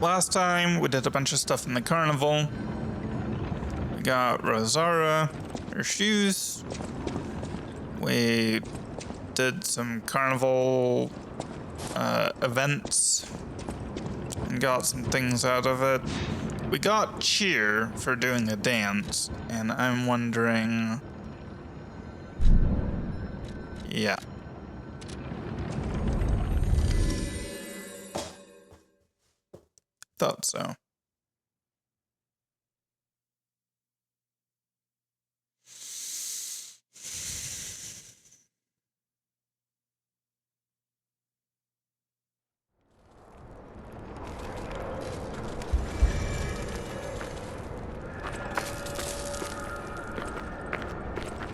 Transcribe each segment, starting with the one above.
Last time we did a bunch of stuff in the carnival. We got Rosara, her shoes. We did some carnival events and got some things out of it. We got cheer for doing a dance, and I'm wondering... Yeah. Thought so.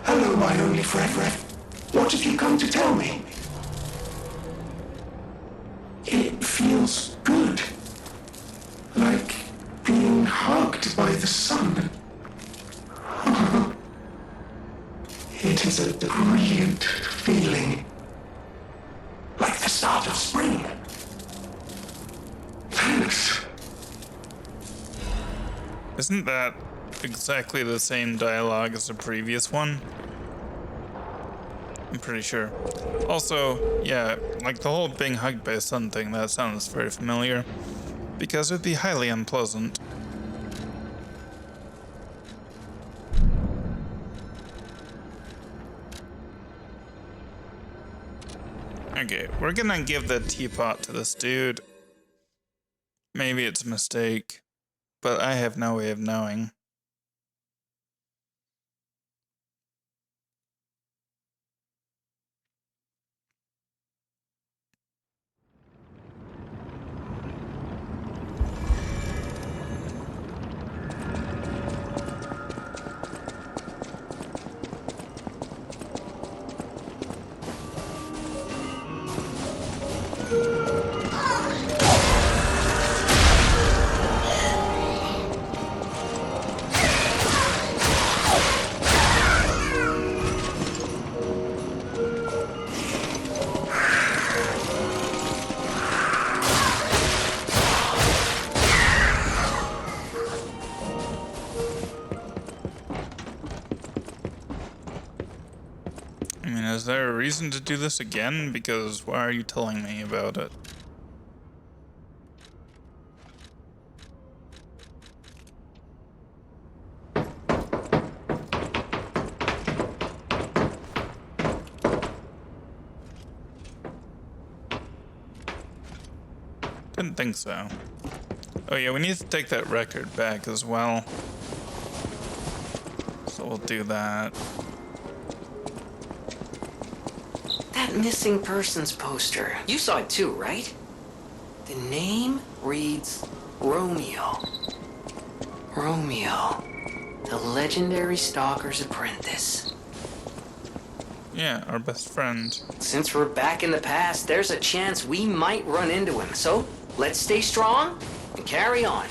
Hello, my only friend. What have you come to tell me? It feels good. Like being hugged by the sun. It is a brilliant feeling. Like the start of spring. Thanks. Isn't that exactly the same dialogue as the previous one? I'm pretty sure. Also, yeah, like the whole being hugged by a sun thing, that sounds very familiar. Because it would be highly unpleasant. Okay, we're gonna give the teapot to this dude. Maybe it's a mistake, but I have no way of knowing. I mean, is there a reason to do this again? Because why are you telling me about it? Didn't think so. Oh yeah, we need to take that record back as well. So we'll do that. That missing persons poster. You saw it too, right? The name reads Romeo. Romeo, the legendary stalker's apprentice. Yeah, our best friend. Since we're back in the past, there's a chance we might run into him. So, let's stay strong and carry on.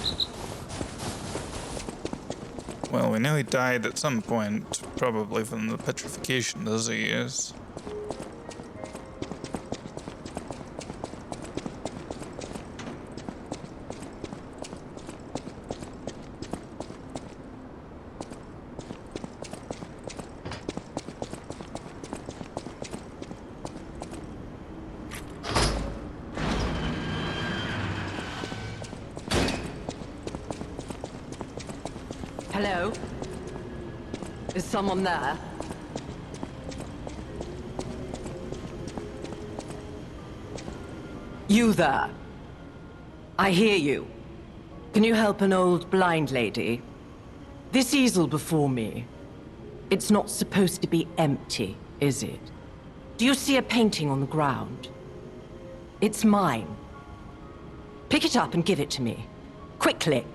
Well, we know he died at some point, probably from the petrification disease. Hello? Is someone there? You there? I hear you. Can you help an old blind lady? This easel before me, it's not supposed to be empty, is it? Do you see a painting on the ground? It's mine. Pick it up and give it to me. Quickly.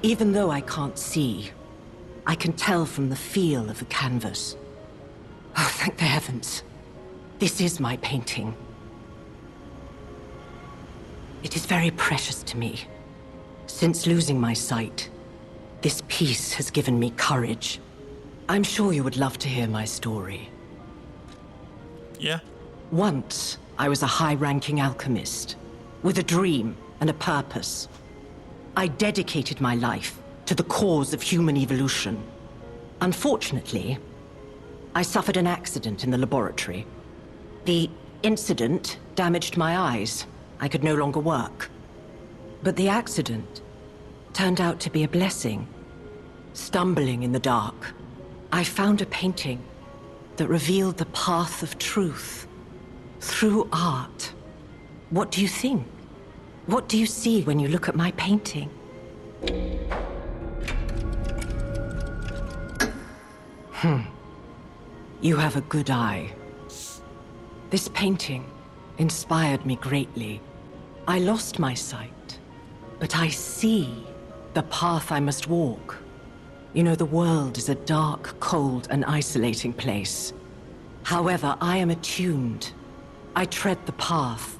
Even though I can't see, I can tell from the feel of the canvas. Oh, thank the heavens. This is my painting. It is very precious to me. Since losing my sight, this piece has given me courage. I'm sure you would love to hear my story. Yeah. Once, I was a high-ranking alchemist, with a dream and a purpose. I dedicated my life to the cause of human evolution. Unfortunately, I suffered an accident in the laboratory. The incident damaged my eyes. I could no longer work. But the accident turned out to be a blessing. Stumbling in the dark, I found a painting that revealed the path of truth through art. What do you think? What do you see when you look at my painting? You have a good eye. This painting inspired me greatly. I lost my sight, but I see the path I must walk. You know, the world is a dark, cold, and isolating place. However, I am attuned. I tread the path.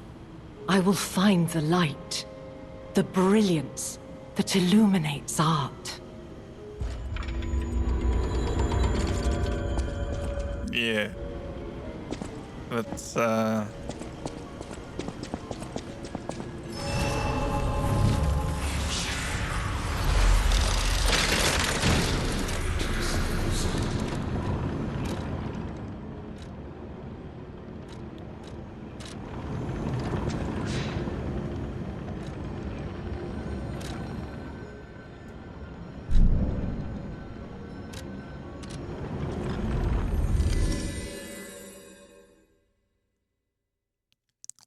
I will find the light, the brilliance that illuminates art. Yeah. But,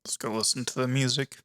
let's go listen to the music.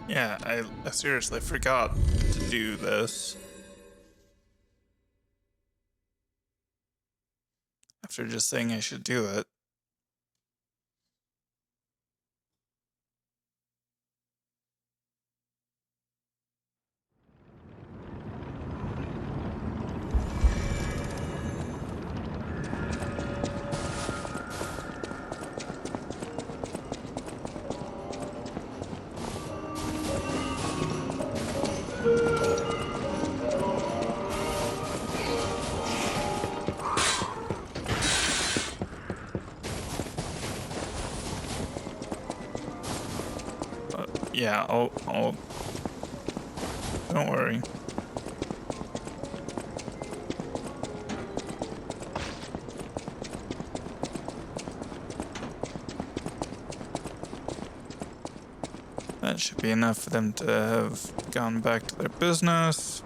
Yeah, I seriously forgot to do this. After just saying I should do it. Yeah, I'll... Don't worry. That should be enough for them to have gone back to their business.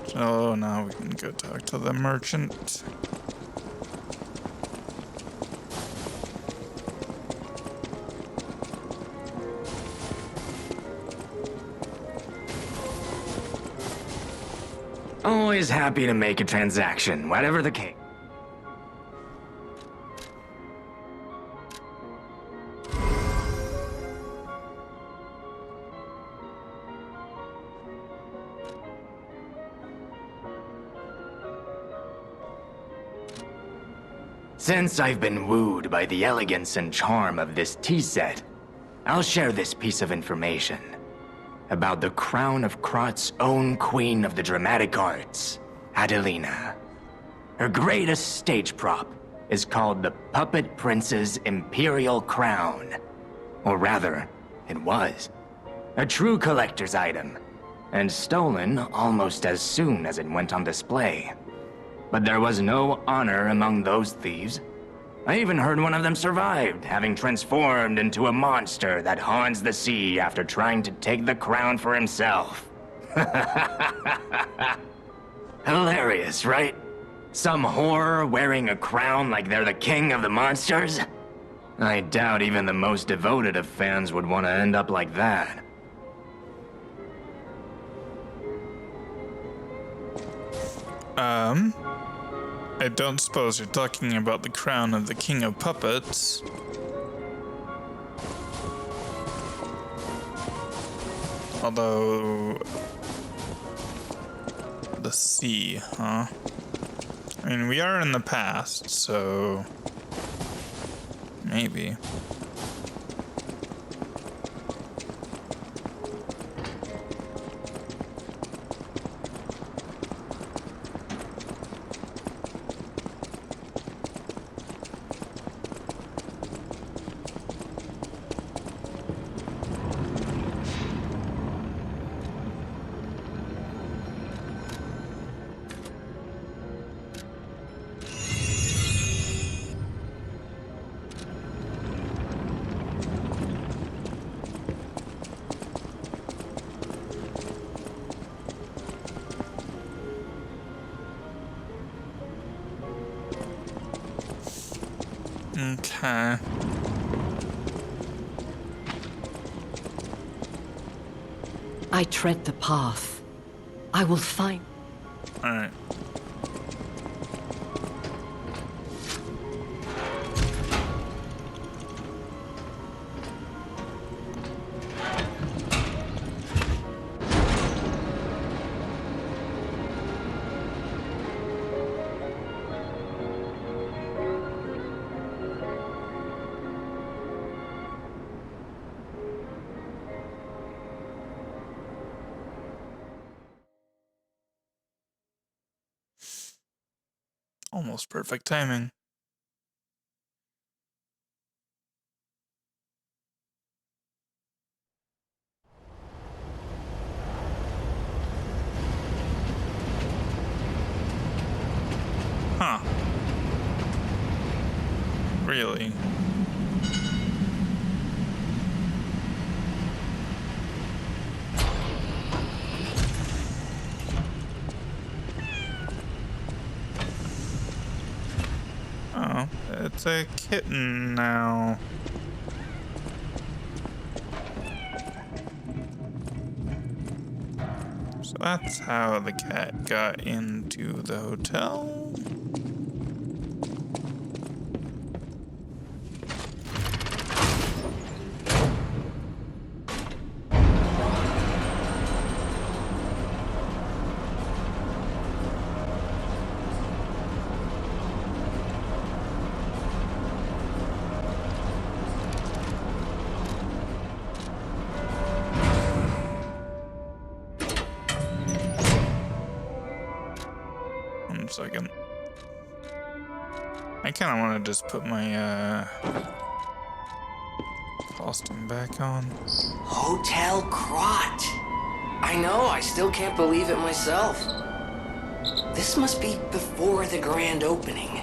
So now we can go talk to the merchant. Always happy to make a transaction, whatever the case. Since I've been wooed by the elegance and charm of this tea set, I'll share this piece of information about the crown of Krot's own queen of the dramatic arts, Adelina. Her greatest stage prop is called the Puppet Prince's Imperial Crown. Or rather, it was. A true collector's item, and stolen almost as soon as it went on display. But there was no honor among those thieves. I even heard one of them survived, having transformed into a monster that haunts the sea after trying to take the crown for himself. Hilarious, right? Some whore wearing a crown like they're the king of the monsters? I doubt even the most devoted of fans would want to end up like that. I don't suppose you're talking about the crown of the King of Puppets. Although... the sea, huh? I mean, we are in the past, so... maybe. Okay. I tread the path. I will find... Alright. Almost perfect timing. Huh. Really? Oh, it's a kitten now. So that's how the cat got into the hotel. One second. I kind of want to just put my costume back on. Hotel Crot. I know, I still can't believe it myself. This must be before the grand opening.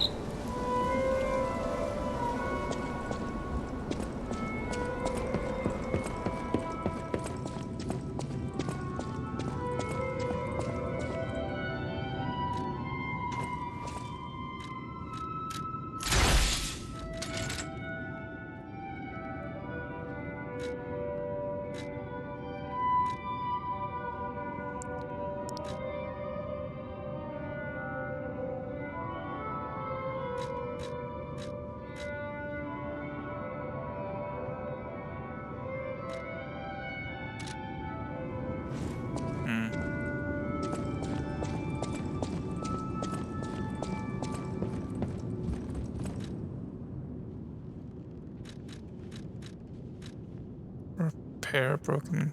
Repair broken.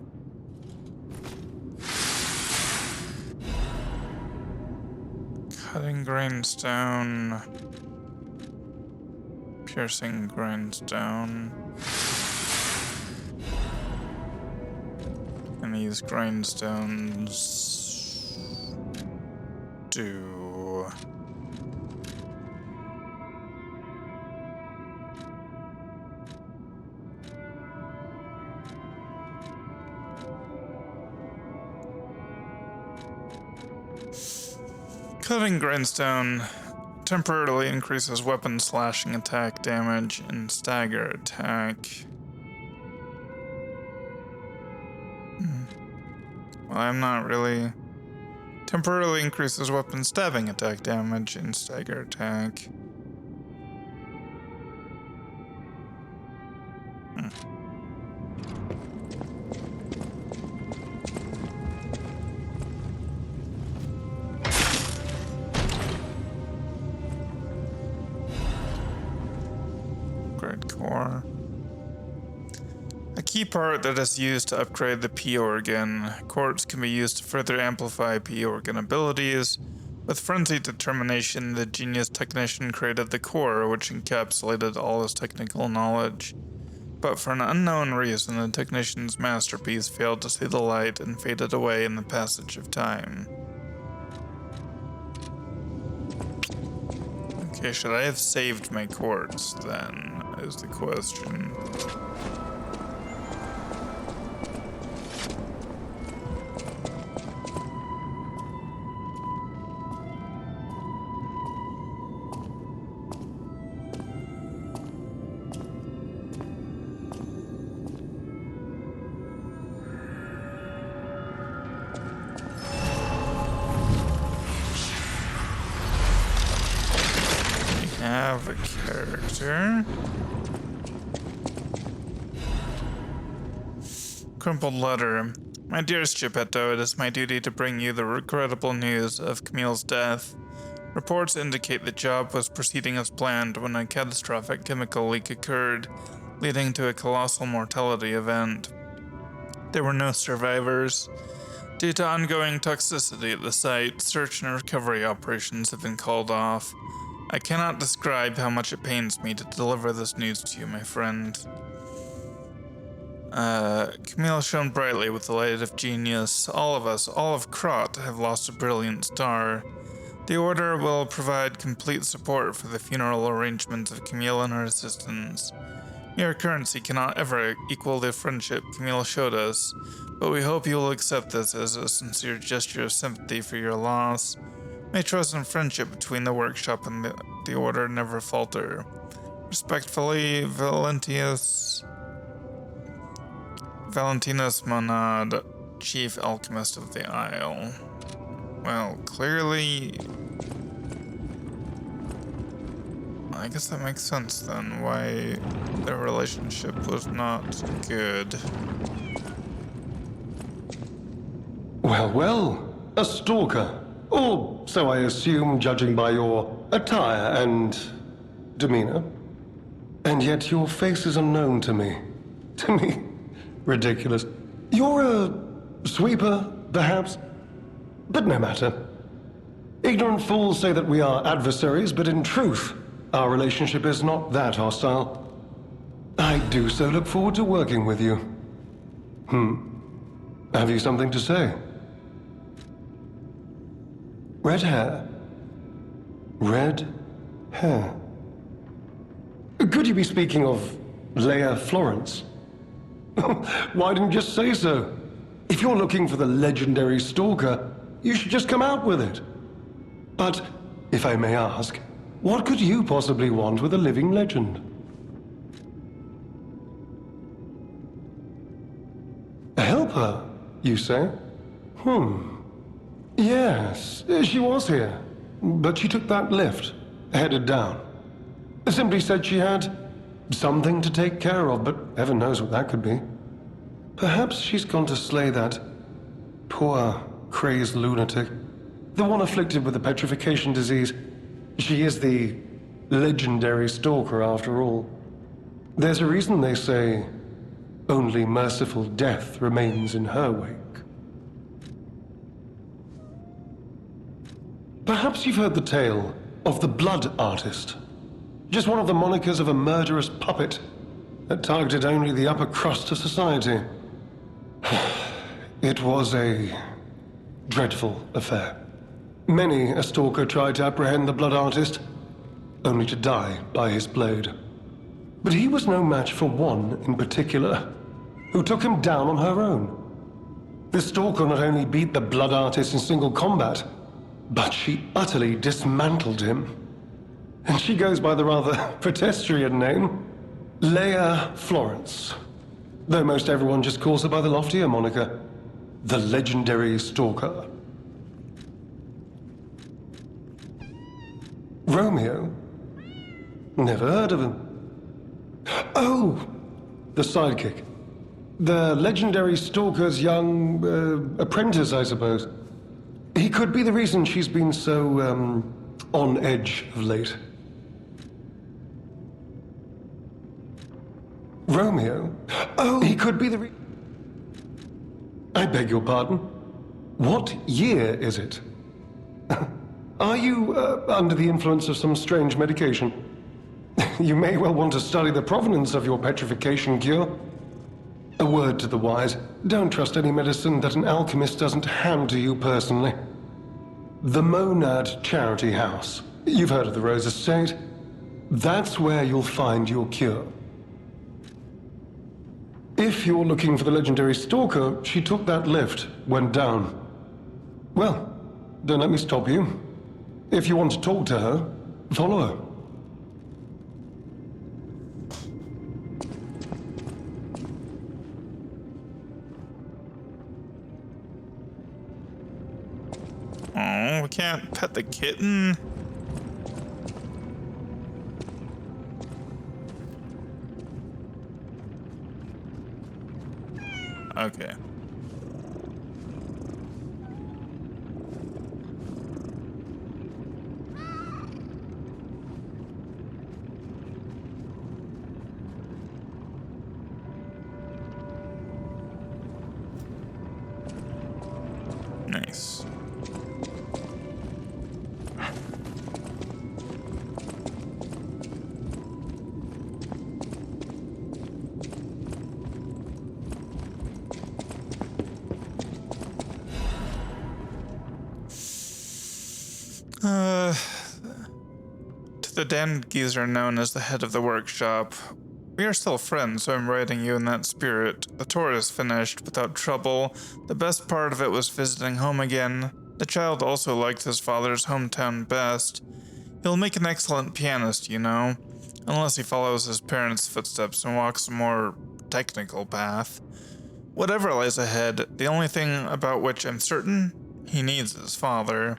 Cutting grindstone. Piercing grindstone. And these grindstones do. Cutting grindstone temporarily increases weapon slashing attack damage and stagger attack. Well, I'm not really. Temporarily increases weapon stabbing attack damage and stagger attack. Upgrade core. A key part that is used to upgrade the P organ. Quartz can be used to further amplify P organ abilities. With frenzied determination, the genius technician created the core, which encapsulated all his technical knowledge. But for an unknown reason, the technician's masterpiece failed to see the light and faded away in the passage of time. Okay, should I have saved my quartz then, is the question. Have a character. Crumpled letter. My dearest Geppetto, it is my duty to bring you the regrettable news of Camille's death. Reports indicate the job was proceeding as planned when a catastrophic chemical leak occurred, leading to a colossal mortality event. There were no survivors. Due to ongoing toxicity at the site, search and recovery operations have been called off. I cannot describe how much it pains me to deliver this news to you, my friend. Camille shone brightly with the light of genius. All of us, all of Krot, have lost a brilliant star. The Order will provide complete support for the funeral arrangements of Camille and her assistants. Mere currency cannot ever equal the friendship Camille showed us, but we hope you will accept this as a sincere gesture of sympathy for your loss. May trust and friendship between the workshop and the Order never falter. Respectfully, Valentinus Monad, Chief Alchemist of the Isle. Well, clearly... I guess that makes sense then, why their relationship was not good. Well, well, a stalker. Or so I assume, judging by your attire and demeanor. And yet your face is unknown to me. To me? Ridiculous. You're a sweeper, perhaps? But no matter. Ignorant fools say that we are adversaries, but in truth, our relationship is not that hostile. I do so look forward to working with you. Have you something to say? Red hair. Red hair. Could you be speaking of Leia Florence? Why didn't you just say so? If you're looking for the legendary stalker, you should just come out with it. But, if I may ask, what could you possibly want with a living legend? A helper, you say? Yes, she was here. But she took that lift, headed down. Simply said she had something to take care of, but heaven knows what that could be. Perhaps she's gone to slay that poor, crazed lunatic. The one afflicted with the petrification disease. She is the legendary stalker, after all. There's a reason they say only merciful death remains in her wake. Perhaps you've heard the tale of the Blood Artist. Just one of the monikers of a murderous puppet that targeted only the upper crust of society. It was a dreadful affair. Many a stalker tried to apprehend the Blood Artist, only to die by his blade. But he was no match for one in particular, who took him down on her own. The stalker not only beat the Blood Artist in single combat, but she utterly dismantled him. And she goes by the rather pedestrian name, Leia Florence. Though most everyone just calls her by the loftier moniker, the legendary stalker. Romeo? Never heard of him. Oh, the sidekick. The legendary stalker's young apprentice, I suppose. He could be the reason she's been so, on edge of late. Romeo? Oh, he could be the I beg your pardon? What year is it? Are you under the influence of some strange medication? You may well want to study the provenance of your petrification cure. A word to the wise, don't trust any medicine that an alchemist doesn't hand to you personally. The Monad Charity House. You've heard of the Rose Estate? That's where you'll find your cure. If you're looking for the legendary stalker, she took that lift, went down. Well, don't let me stop you. If you want to talk to her, follow her. Oh, we can't pet the kitten? Okay. Nice. To the damned geezer known as the head of the workshop. We are still friends, so I'm writing you in that spirit. The tour is finished, without trouble. The best part of it was visiting home again. The child also liked his father's hometown best. He'll make an excellent pianist, you know. Unless he follows his parents' footsteps and walks a more technical path. Whatever lies ahead, the only thing about which I'm certain, he needs his father.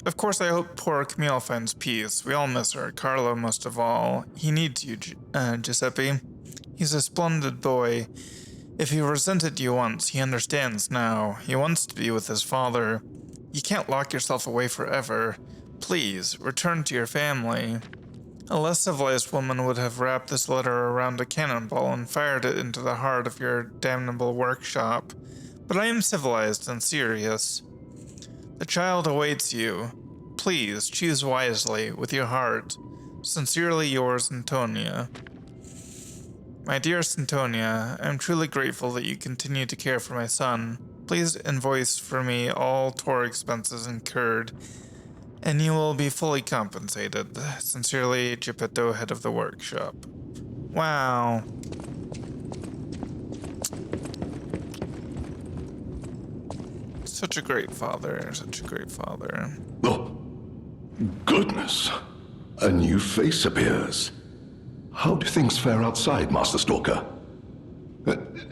Of course, I hope poor Camille finds peace. We all miss her, Carlo most of all. He needs you, Giuseppe. He's a splendid boy. If he resented you once, he understands now. He wants to be with his father. You can't lock yourself away forever. Please, return to your family. A less civilized woman would have wrapped this letter around a cannonball and fired it into the heart of your damnable workshop. But I am civilized and serious. The child awaits you. Please, choose wisely, with your heart. Sincerely yours, Antonia. My dearest Antonia, I am truly grateful that you continue to care for my son. Please invoice for me all tour expenses incurred, and you will be fully compensated. Sincerely, Geppetto, head of the workshop. Wow. Such a great father, such a great father. Oh, goodness. A new face appears. How do things fare outside, Master Stalker?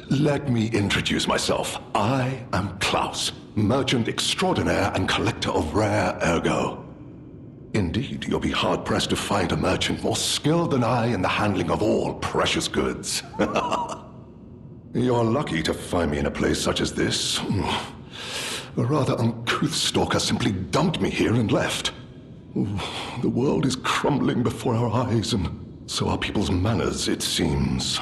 Let me introduce myself. I am Klaus, merchant extraordinaire and collector of rare ergo. Indeed, you'll be hard-pressed to find a merchant more skilled than I in the handling of all precious goods. You're lucky to find me in a place such as this. A rather uncouth stalker simply dumped me here and left. The world is crumbling before our eyes, and so are people's manners, it seems.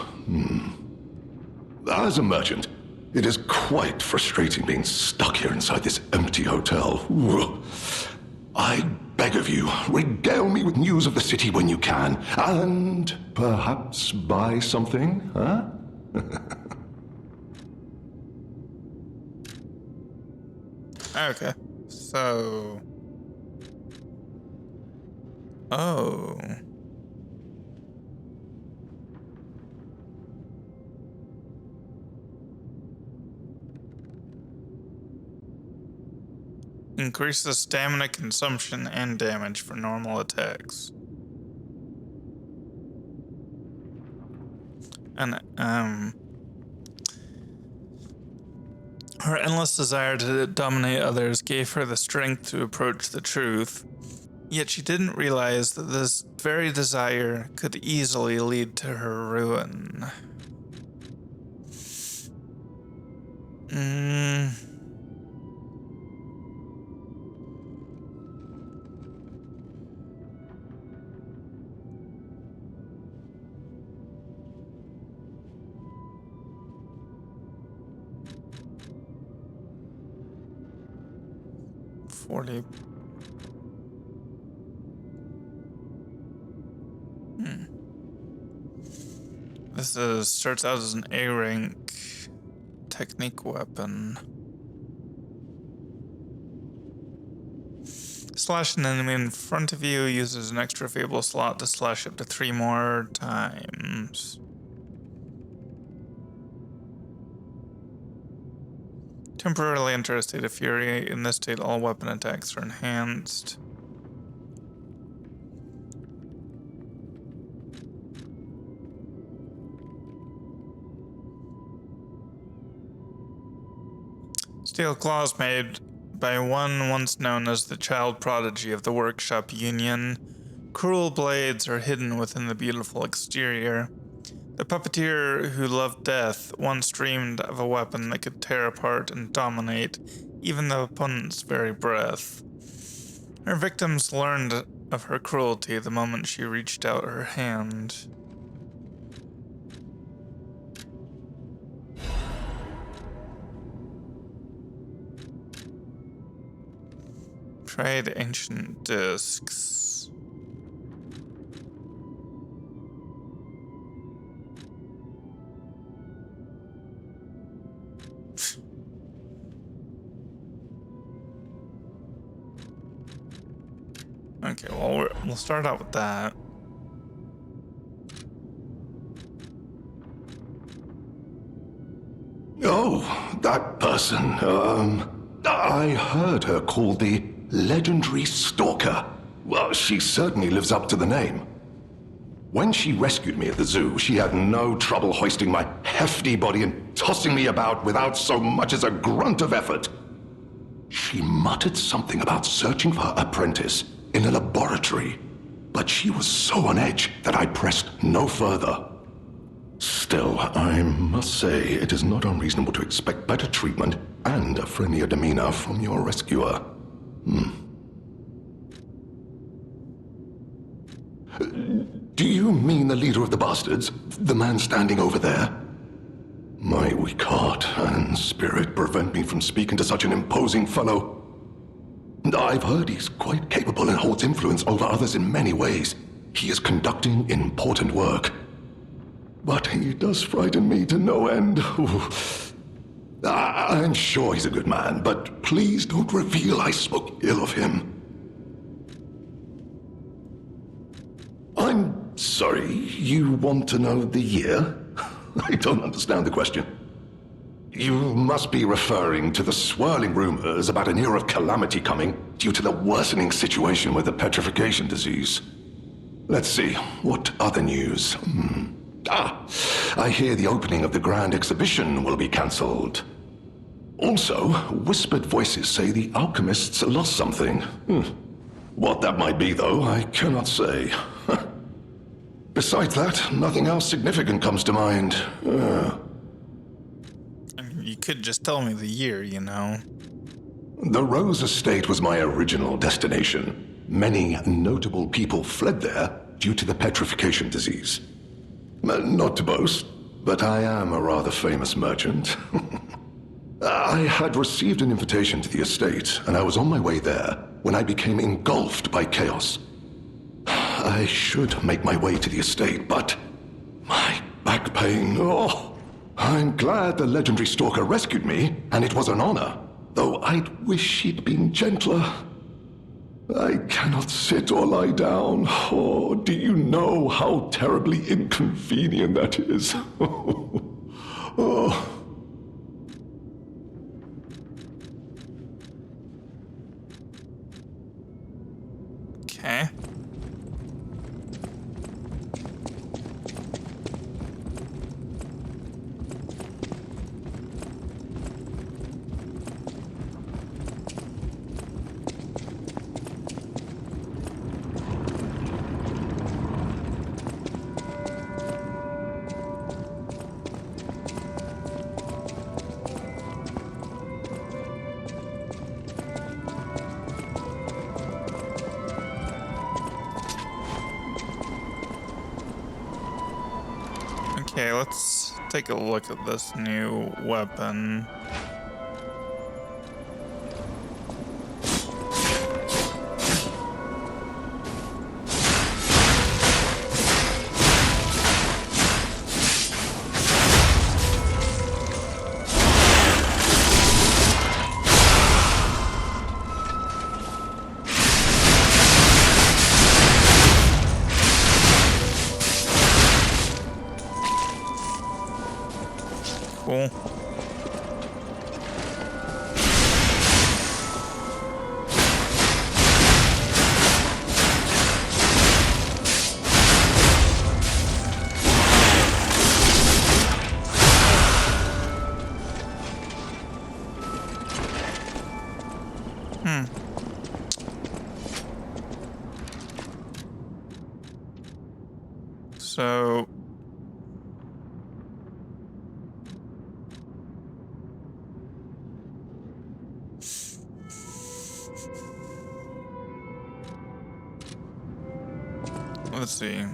As a merchant, it is quite frustrating being stuck here inside this empty hotel. I beg of you, regale me with news of the city when you can, and perhaps buy something, huh? Okay, so... Oh... Increases stamina consumption and damage for normal attacks. And, her endless desire to dominate others gave her the strength to approach the truth. Yet she didn't realize that this very desire could easily lead to her ruin. This starts out as an A rank technique weapon. Slash an enemy in front of you, uses an extra fable slot to slash up to 3 more times. Temporarily enter a state of fury. In this state, all weapon attacks are enhanced. Steel claws made by one once known as the child prodigy of the workshop union. Cruel blades are hidden within the beautiful exterior. The puppeteer who loved death once dreamed of a weapon that could tear apart and dominate even the opponent's very breath. Her victims learned of her cruelty the moment she reached out her hand. Trade ancient discs. Okay, well, we'll start out with that. Oh, that person, I heard her called the legendary Stalker. Well, she certainly lives up to the name. When she rescued me at the zoo, she had no trouble hoisting my hefty body and tossing me about without so much as a grunt of effort. She muttered something about searching for her apprentice in a laboratory, but she was so on edge that I pressed no further. Still, I must say it is not unreasonable to expect better treatment and a friendlier demeanor from your rescuer. Do you mean the leader of the bastards? The man standing over there? My weak heart and spirit prevent me from speaking to such an imposing fellow. I've heard he's quite capable and holds influence over others in many ways. He is conducting important work. But he does frighten me to no end. I'm sure he's a good man, but please don't reveal I spoke ill of him. I'm sorry, you want to know the year? I don't understand the question. You must be referring to the swirling rumors about an era of calamity coming due to the worsening situation with the petrification disease. Let's see, what other news? I hear the opening of the Grand Exhibition will be cancelled. Also, whispered voices say the alchemists lost something. What that might be, though, I cannot say. Besides that, nothing else significant comes to mind. I mean, you could just tell me the year, you know. The Rose Estate was my original destination. Many notable people fled there due to the petrification disease. Not to boast, but I am a rather famous merchant. I had received an invitation to the estate, and I was on my way there when I became engulfed by chaos. I should make my way to the estate, but my back pain, I'm glad the legendary stalker rescued me, and it was an honor, though I'd wish she'd been gentler. I cannot sit or lie down. Oh, do you know how terribly inconvenient that is? Oh. Okay. Okay, let's take a look at this new weapon. Cool. So let's see.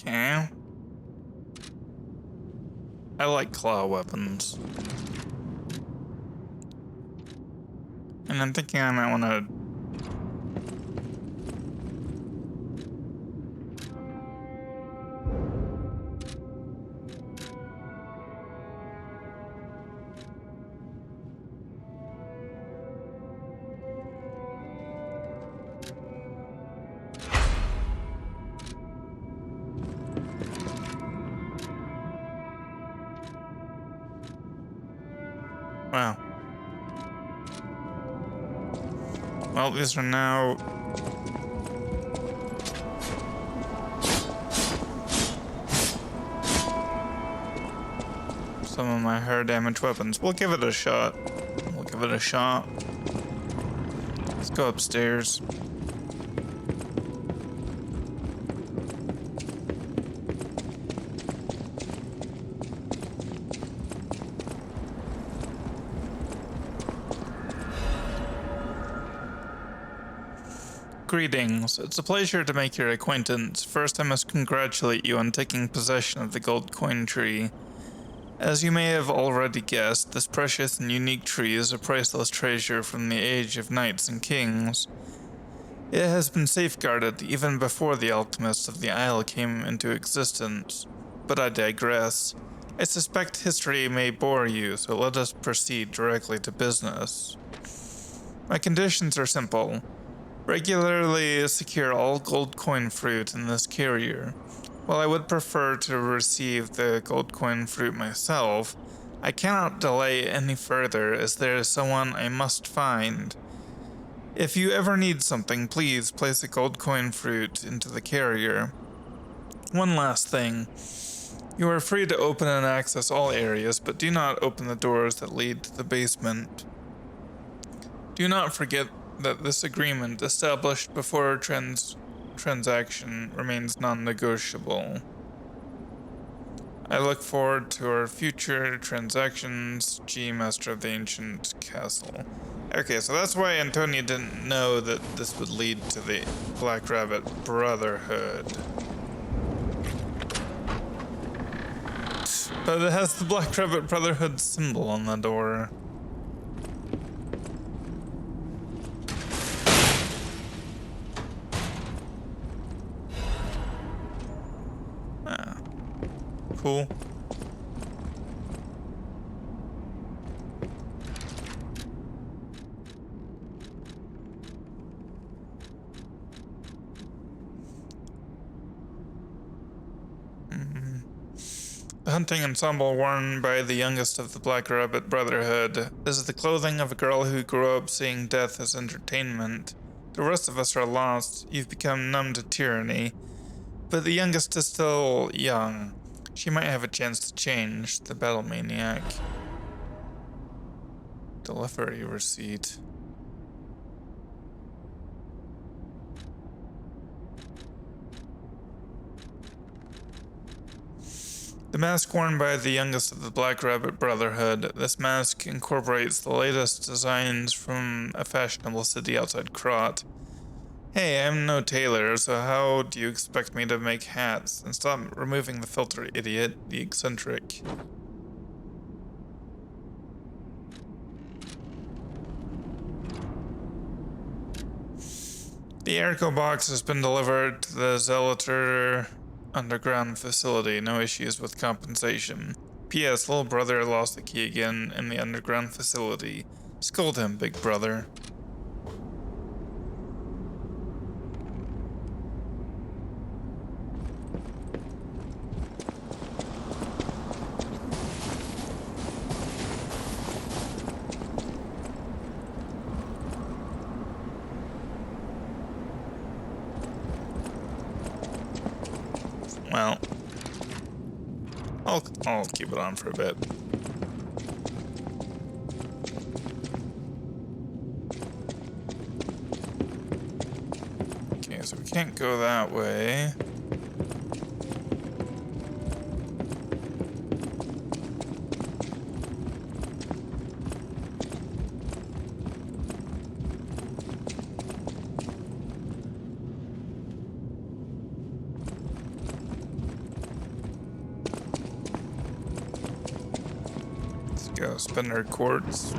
Okay. I like claw weapons. And I'm thinking I might want to... Wow. Well, these are now... some of my higher damage weapons. We'll give it a shot. We'll give it a shot. Let's go upstairs. Greetings. It's a pleasure to make your acquaintance. First, I must congratulate you on taking possession of the gold coin tree. As you may have already guessed, this precious and unique tree is a priceless treasure from the age of knights and kings. It has been safeguarded even before the alchemists of the Isle came into existence. But I digress. I suspect history may bore you, so let us proceed directly to business. My conditions are simple. Regularly secure all gold coin fruit in this carrier. While I would prefer to receive the gold coin fruit myself, I cannot delay any further as there is someone I must find. If you ever need something, please place a gold coin fruit into the carrier. One last thing. You are free to open and access all areas, but do not open the doors that lead to the basement. Do not forget that this agreement, established before transaction, remains non-negotiable. I look forward to our future transactions, G, Master of the Ancient Castle. Okay, so that's why Antonia didn't know that this would lead to the Black Rabbit Brotherhood. But it has the Black Rabbit Brotherhood symbol on the door. Cool. The hunting ensemble worn by the youngest of the Black Rabbit Brotherhood is the clothing of a girl who grew up seeing death as entertainment. The rest of us are lost. You've become numb to tyranny. But the youngest is still young. She might have a chance to change. The battle maniac. Delivery receipt. The mask worn by the youngest of the Black Rabbit Brotherhood. This mask incorporates the latest designs from a fashionable city outside Krat. Hey, I'm no tailor, so how do you expect me to make hats? And stop removing the filter, idiot. The eccentric. The Airco box has been delivered to the Zealotr underground facility. No issues with compensation. P.S. Little brother lost the key again in the underground facility. Scold him, big brother. Well, I'll keep it on for a bit. Okay, so we can't go that way. Go spend our quartz.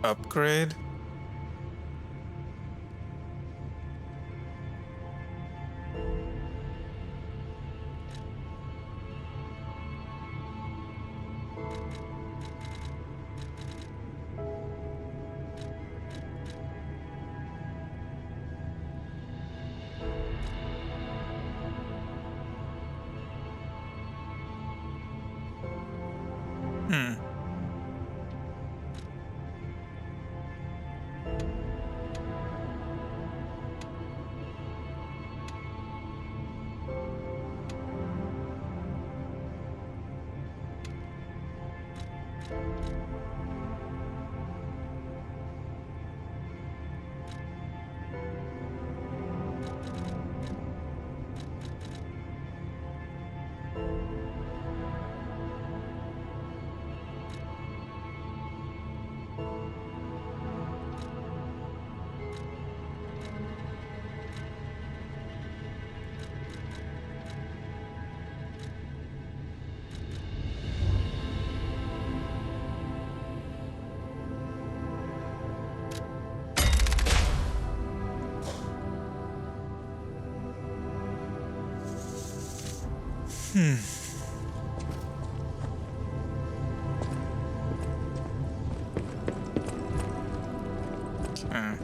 Upgrade? Okay.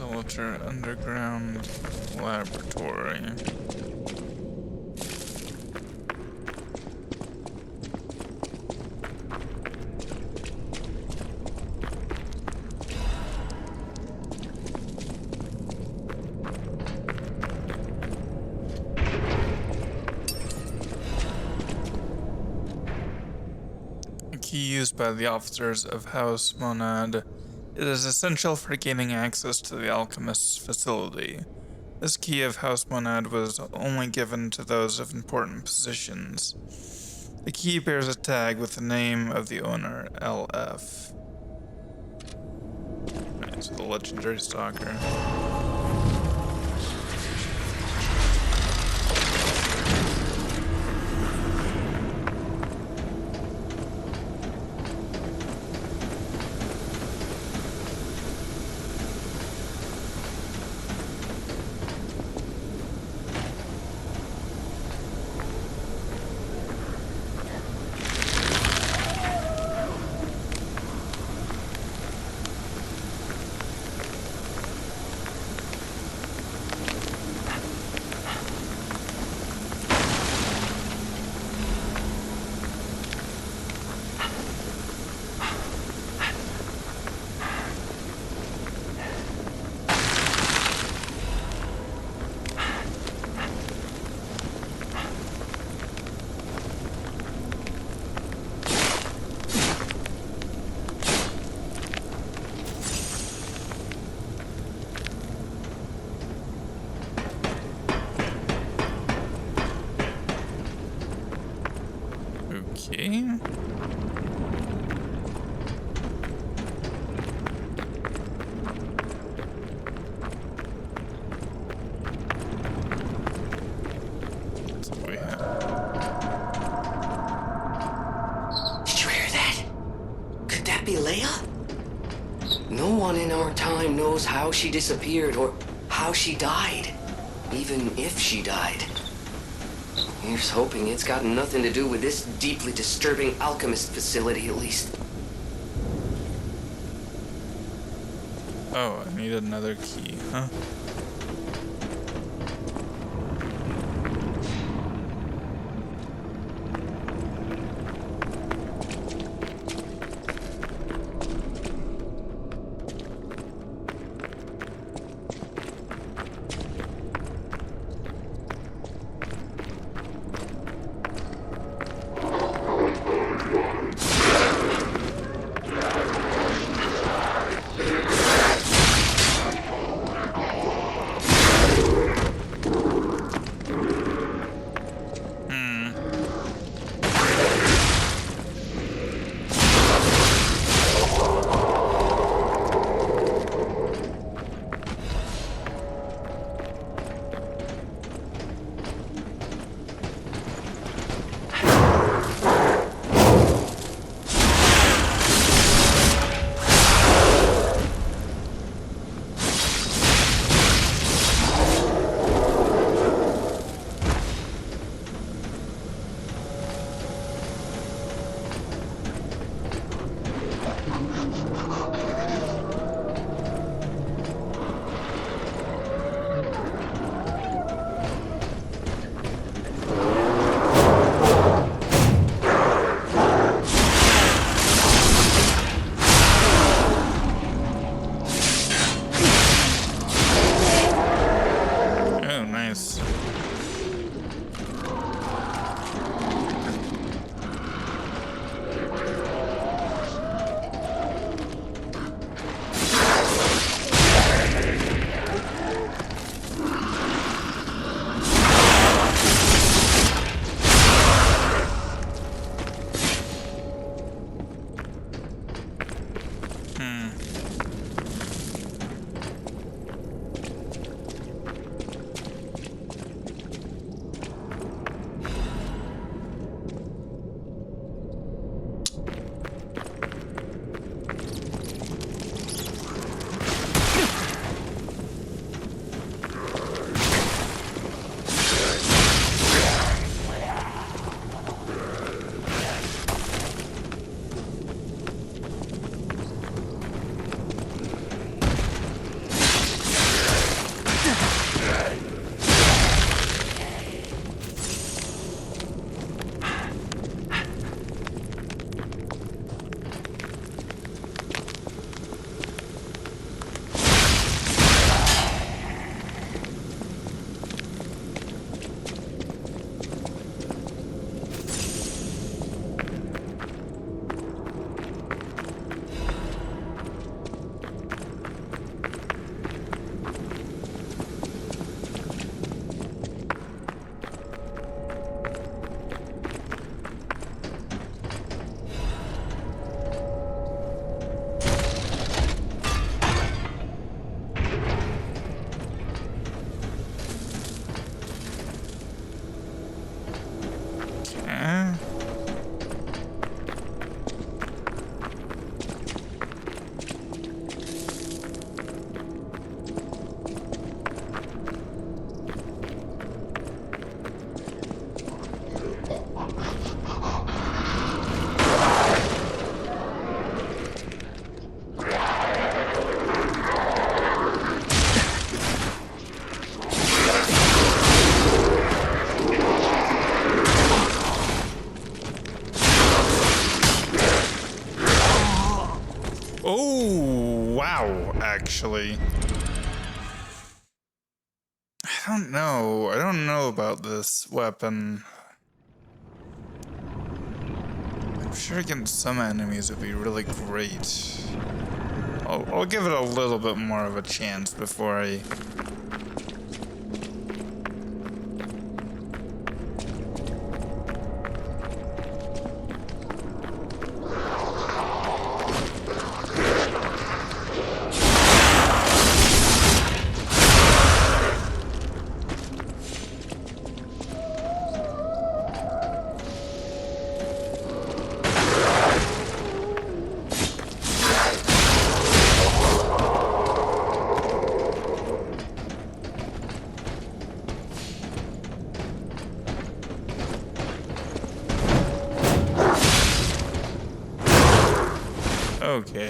Overture underground laboratory. key used by the officers of House Monad. It is essential for gaining access to the alchemist's facility. This key of House Monad was only given to those of important positions. The key bears a tag with the name of the owner, LF. Right, so the legendary stalker. Okay. That's what we have. Did you hear that? Could that be Leia? No one in our time knows how she disappeared or how she died. Even if she died. Here's hoping it's got nothing to do with this deeply disturbing alchemist facility, at least. Oh, I need another key, huh? Ow, actually. I don't know. I don't know about this weapon. I'm sure against some enemies it'd be really great. I'll give it a little bit more of a chance before I... Okay.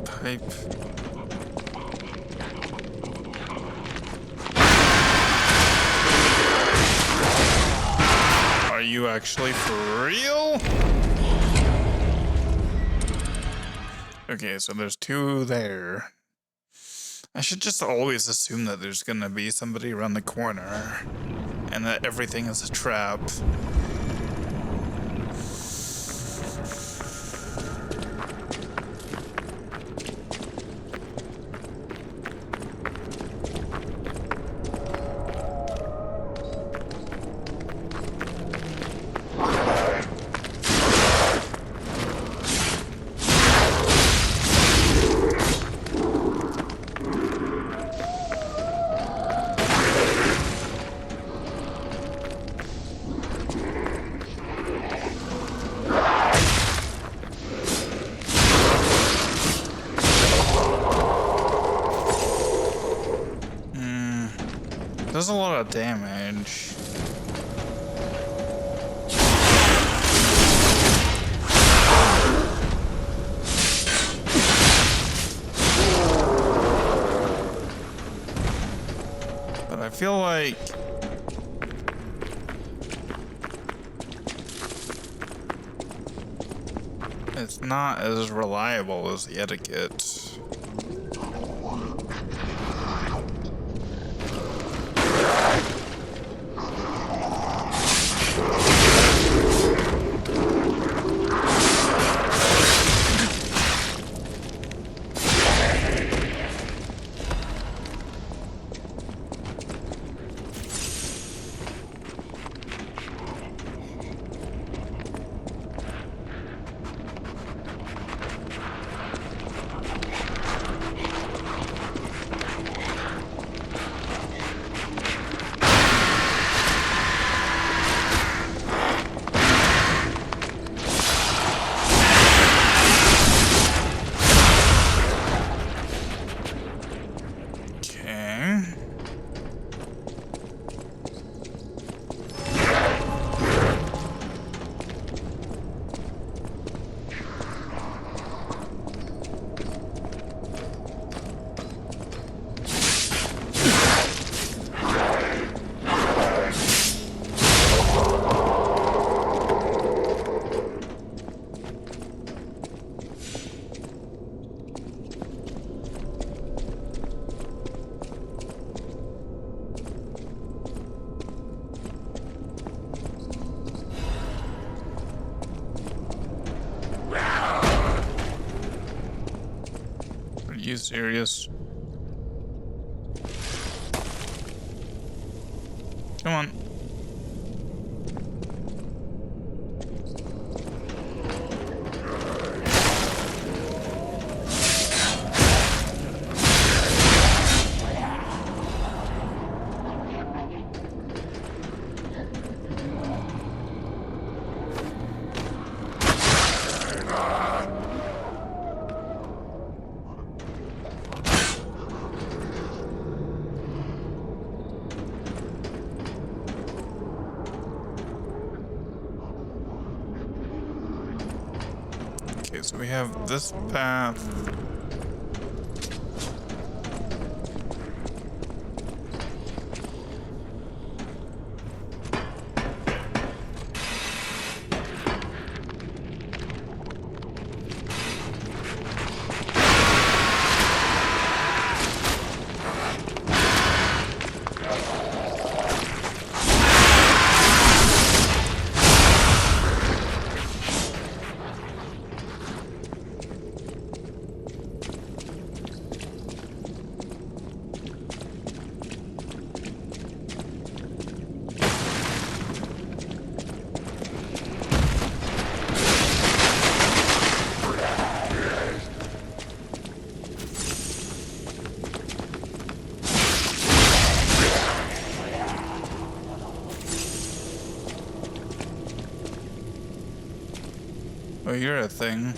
Pipe. Are you actually for real? Okay, so there's two there. I should just always assume that there's gonna be somebody around the corner and that everything is a trap. Does a lot of damage. But I feel like it's not as reliable as the etiquette. you serious? Come on. Okay, so we have this path. Oh, you're a thing.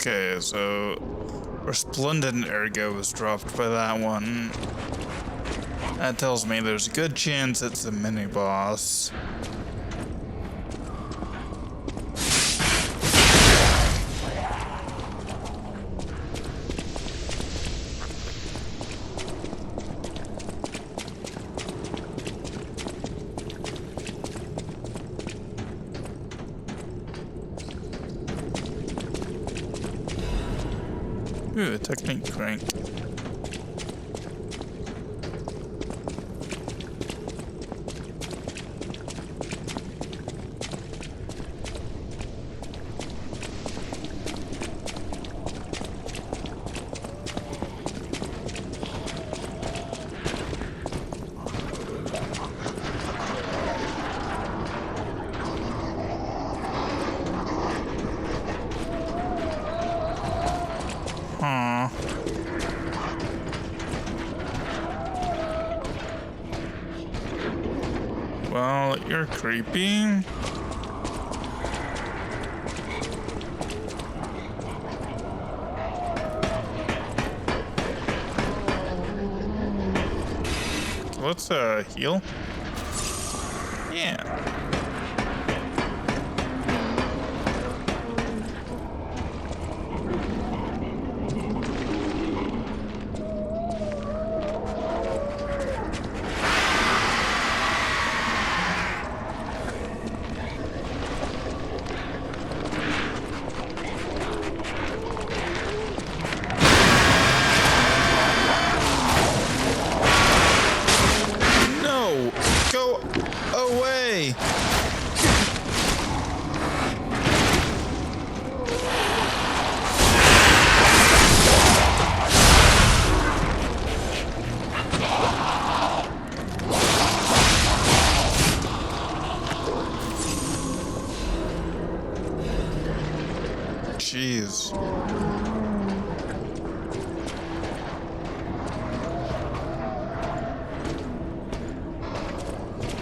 Okay, so Resplendent Ergo was dropped by that one. That tells me there's a good chance it's a mini-boss. Ooh, a technique crank. Huh. Well, you're creepy. Let's heal. Yeah.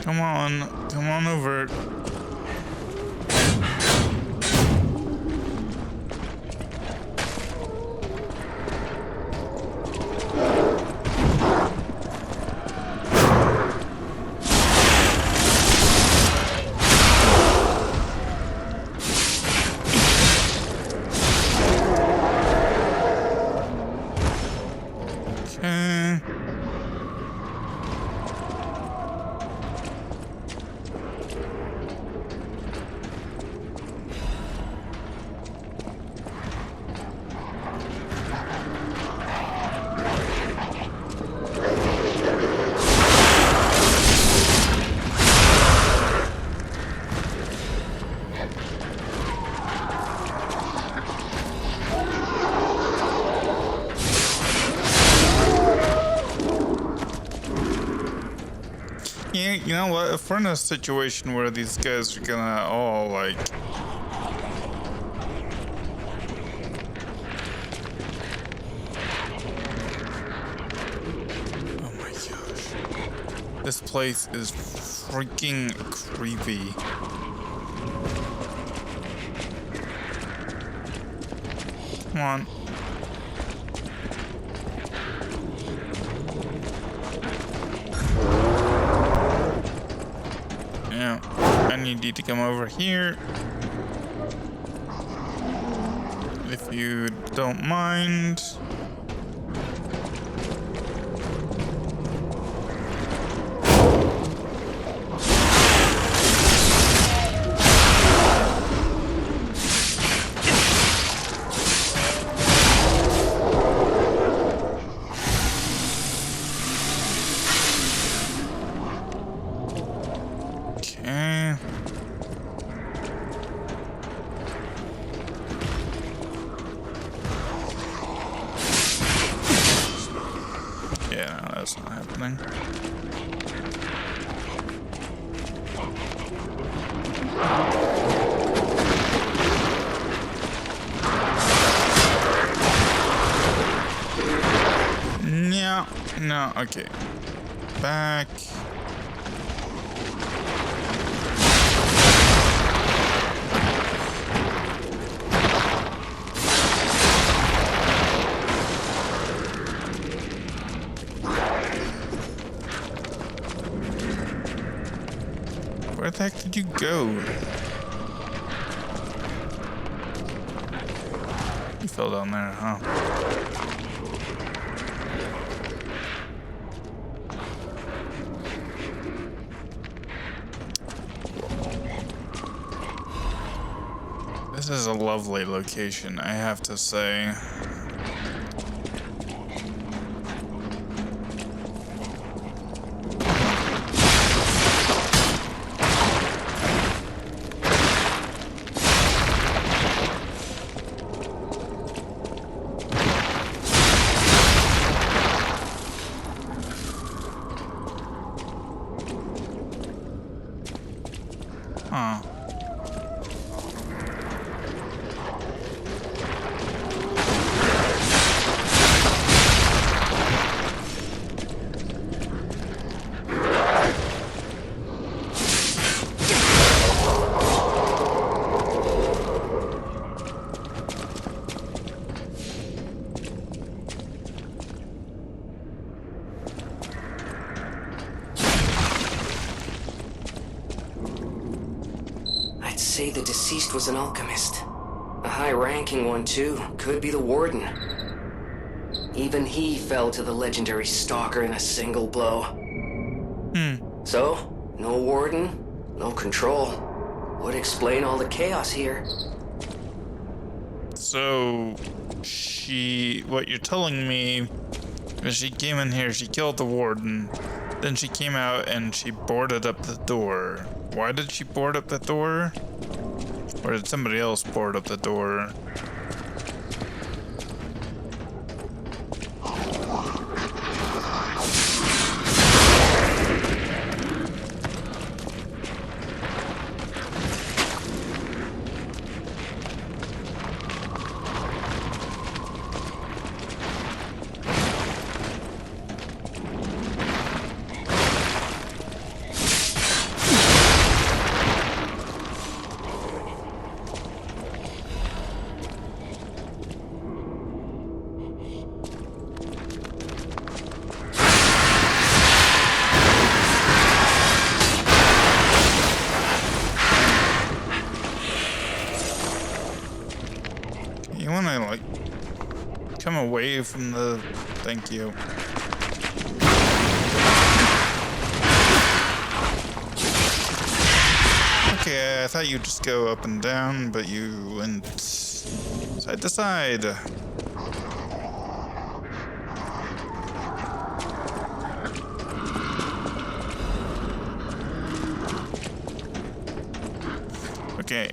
Come on over. Okay. Yeah, you know what? If we're in a situation where these guys are gonna all like oh my gosh. This place is freaking creepy. Come on. Yeah, I need you to come over here. If you don't mind. Okay. Yeah, no, that's not happening. Yeah, no, okay. Back. Where the heck did you go? You fell down there, huh? This is a lovely location, I have to say. Huh. I'd say the deceased was an alchemist. A high-ranking one, too. Could be the warden. Even he fell to the legendary stalker in a single blow. So, no warden, no control. Would explain all the chaos here. So, what you're telling me is she came in here, she killed the warden, then she came out and she boarded up the door. Why did she board up the door? Or did somebody else board up the door? away from the... Thank you. Okay, I thought you'd just go up and down, but you went side to side. Okay.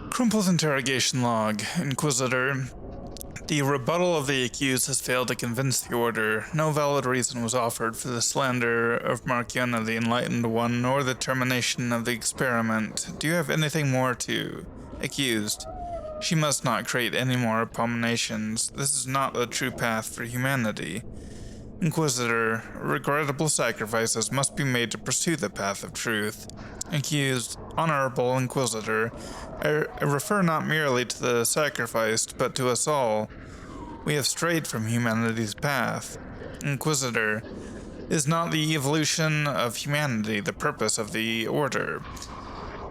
Crumpled interrogation log. Inquisitor. The rebuttal of the accused has failed to convince the Order. No valid reason was offered for the slander of Marciana the Enlightened One, nor the termination of the experiment. Do you have anything more to... Accused. She must not create any more abominations. This is not the true path for humanity. Inquisitor, regrettable sacrifices must be made to pursue the path of truth. Accused, Honorable Inquisitor, I refer not merely to the sacrificed, but to us all. We have strayed from humanity's path. Inquisitor, is not the evolution of humanity the purpose of the Order?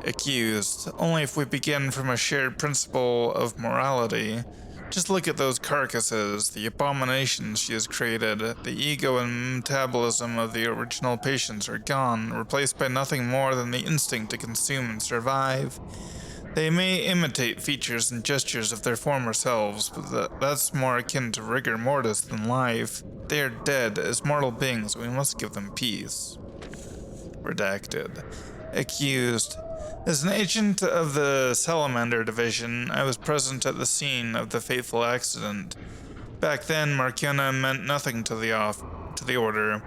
Accused, only if we begin from a shared principle of morality. Just look at those carcasses, the abominations she has created. The ego and metabolism of the original patients are gone, replaced by nothing more than the instinct to consume and survive. They may imitate features and gestures of their former selves, but that's more akin to rigor mortis than life. They are dead. As mortal beings, we must give them peace. Redacted. Accused. As an agent of the Salamander Division, I was present at the scene of the fateful accident. Back then, Marciana meant nothing to the Order.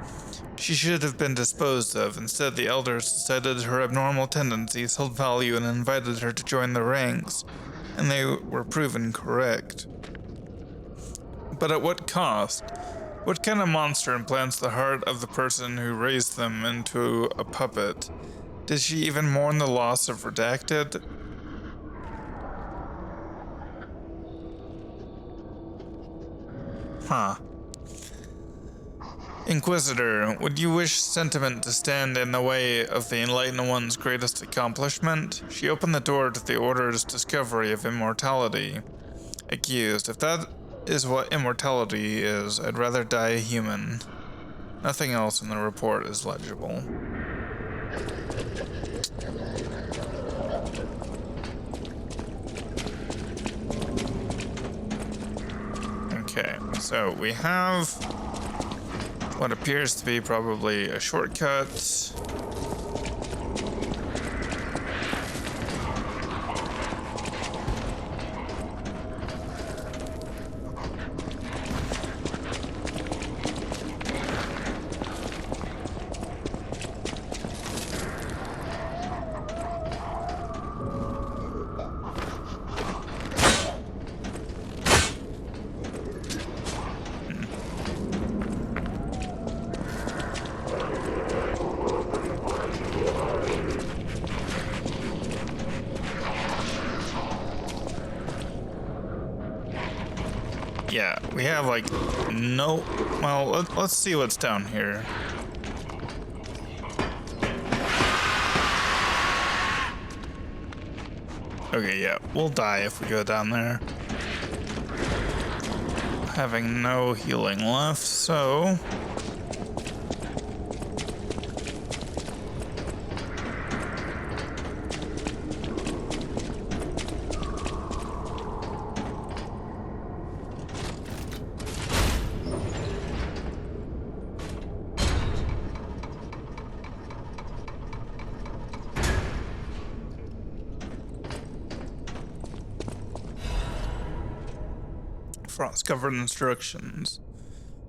She should have been disposed of. Instead, the elders decided her abnormal tendencies held value and invited her to join the ranks, and they were proven correct. But at what cost? What kind of monster implants the heart of the person who raised them into a puppet? Did she even mourn the loss of Redacted? Huh. Inquisitor, would you wish sentiment to stand in the way of the Enlightened One's greatest accomplishment? She opened the door to the Order's discovery of immortality. Accused, if that is what immortality is, I'd rather die a human. Nothing else in the report is legible. Okay, so we have what appears to be probably a shortcut. Yeah, we have like no... Well, let's see what's down here. Okay, yeah, we'll die if we go down there. Having no healing left, so... Frost-covered instructions.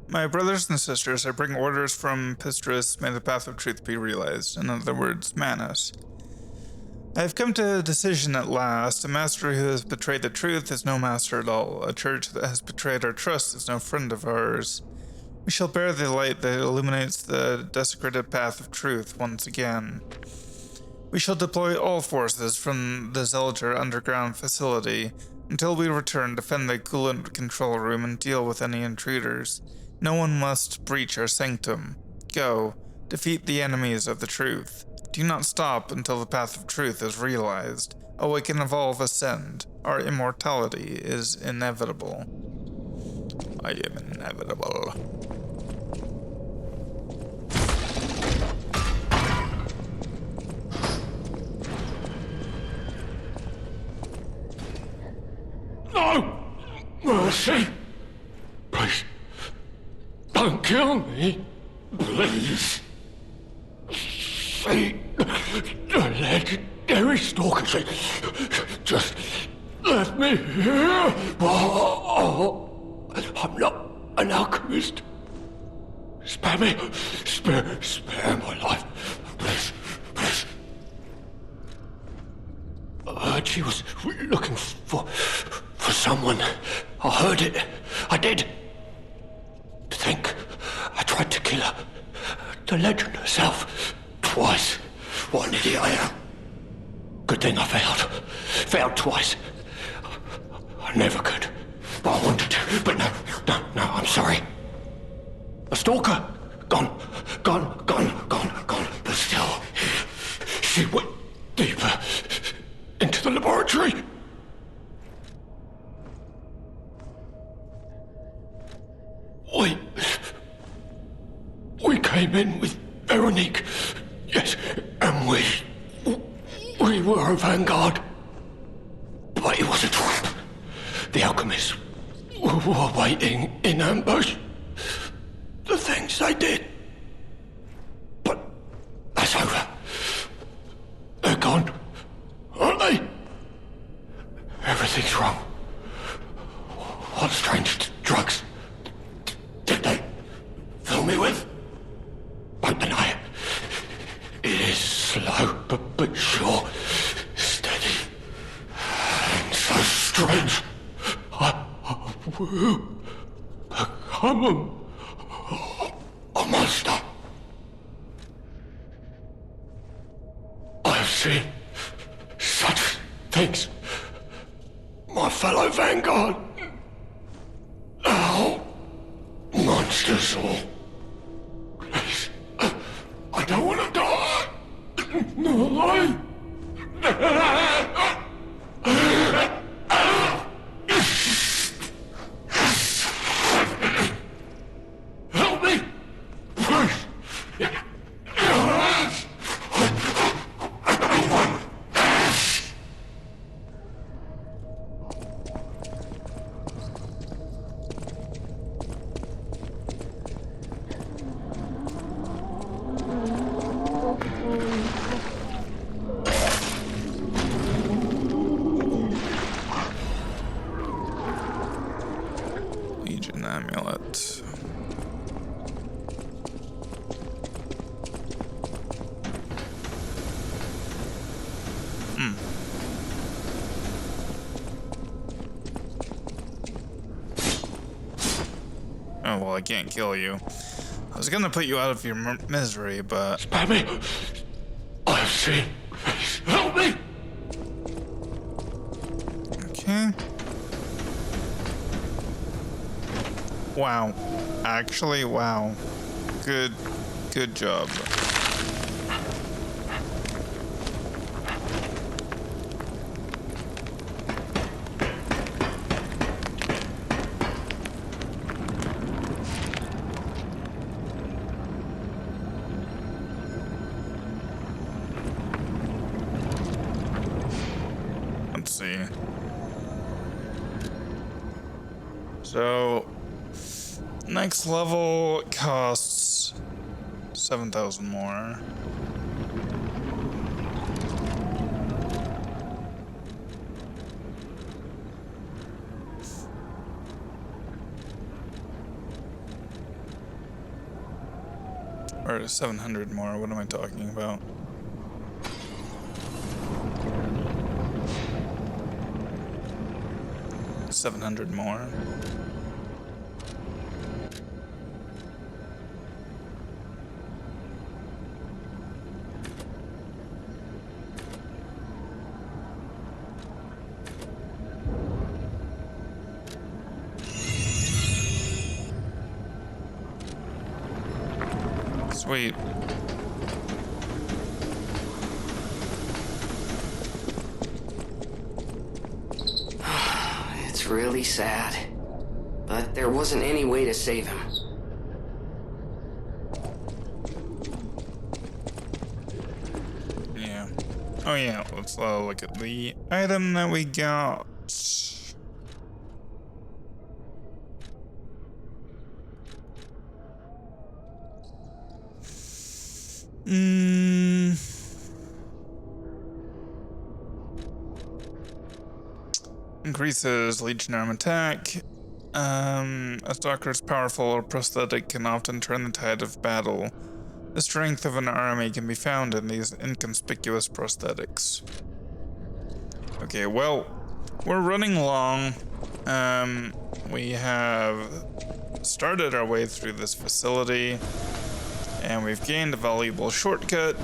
My brothers and sisters, I bring orders from Pistris, may the path of truth be realized. In other words, Manus. I have come to a decision at last. A master who has betrayed the truth is no master at all. A church that has betrayed our trust is no friend of ours. We shall bear the light that illuminates the desecrated path of truth once again. We shall deploy all forces from the Zelator underground facility until we return, defend the coolant control room, and deal with any intruders. No one must breach our sanctum. Go, defeat the enemies of the truth. Do not stop until the path of truth is realized. Awaken, evolve, ascend. Our immortality is inevitable. I am inevitable. No! Mercy! Please, don't kill me. Please. See, the legendary stalker, just let me here. Oh, I'm not an alchemist. Spare me. Spare my life. Please, please. I heard she was looking for someone. I heard it. I did. To think I tried to kill her. The legend herself. Twice. What an idiot I am. Good thing I failed. Failed twice. I never could. But I wanted to. But no, I'm sorry. A stalker. Gone. But still, she went deeper into the laboratory. We came in with Veronique. Yes, and we were a vanguard. But it was a trap. The alchemists were waiting in ambush. The things they did. But that's over. They're gone, aren't they? Everything's wrong. What strange drugs did they fill me with? Don't deny it. It is slow, but sure, steady, and so strange. I will become a monster. I've seen such things. My fellow vanguard. Now, monsters all. Please, I don't want to die. No, help me, please. Legion amulet. Oh, well, I can't kill you. I was gonna put you out of your misery, but... Spare me. I've seen. Please, help me. Okay. Wow. Actually, wow. Good job. Let's see. So, next level costs 7,000 more. Or 700 more, what am I talking about? $700 more. Sweet. really sad. But there wasn't any way to save him. Yeah. Oh yeah, let's look at the item that we got. Increases Legion arm attack. A stalker's powerful or prosthetic can often turn the tide of battle. The strength of an army can be found in these inconspicuous prosthetics. Okay, well, we're running long. We have started our way through this facility, and we've gained a valuable shortcut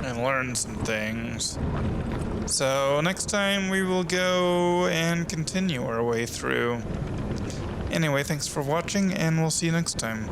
and learned some things. So next time we will go and continue our way through. Anyway, thanks for watching, and we'll see you next time.